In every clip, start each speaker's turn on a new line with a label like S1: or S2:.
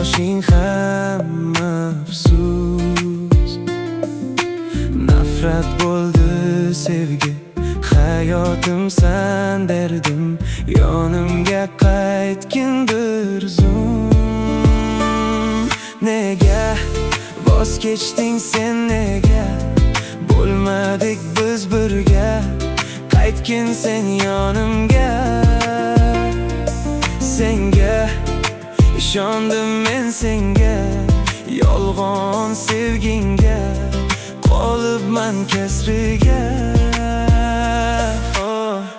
S1: yoshing ham afsus. Nafrat bo'ldi sevgi, hayotim san derdim. Yonimga qaytgin bir zum. Nega voz kechding sen, nega bo'lmadik biz birga? Qaytgin sen yonimga. Senga ishondim men, senga yolg'on sevginga qolibman kasriga.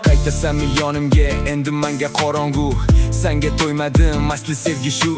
S1: Qaytasan yonimga, endi menga qorong'u. Senga to'ymadim, asli sevgi shu.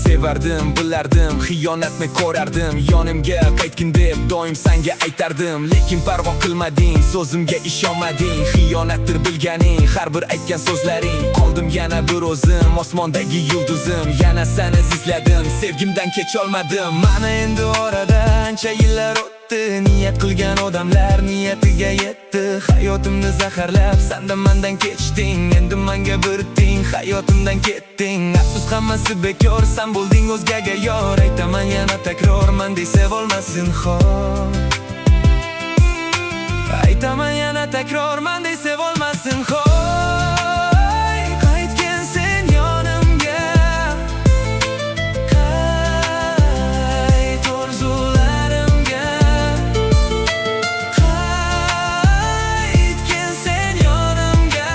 S1: Sevardim, bilardim, xiyonatni ko'rardim. Yonimga qaytgin deb doim senga aytardim, lekin parvo qilmading, so'zimga ishonmading. Xiyonatdir bilganing, har bir aytgan so'zlaring. Qoldim yana bir o'zim, osmondagi yulduzim. Yana seni izladim, sevgimdan kecholmadim. Mana endi orada ancha yillar o'tdi. Niyat qilgan odamlar niyatiga yetdi. Hayotimni zaharlab, senda mendan kechding. Endi menga birding, hayotimdan ketding. Afsus, hammasi bekor, sen bo'lding o'zgaga yor. Aytaman yana takror, mendek sevolmasin xor. Aytaman yana takror, mendek sevolmasin xor. Qaytgin sen yonimga, qayt orzularimga. Qaytgin sen yonimga,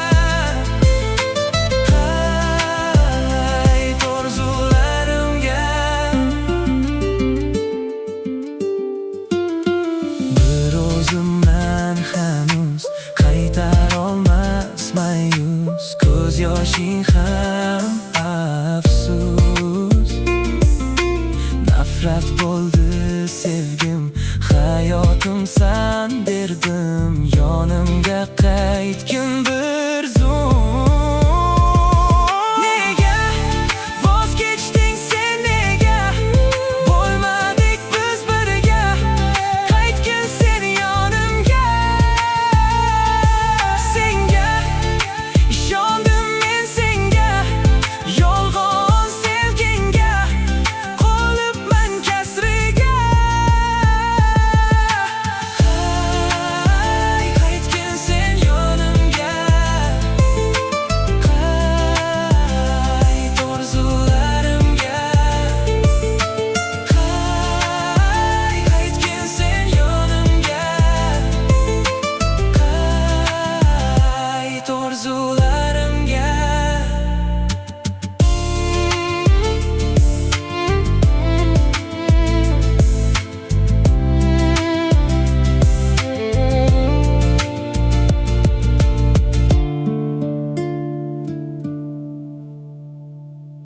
S1: qayt orzularimga. Bir o'zimman hanuz qaytar olmas mayus. Ko'z yoshing ham afsus. Nafrat bo'ldi sevgim, hayotim san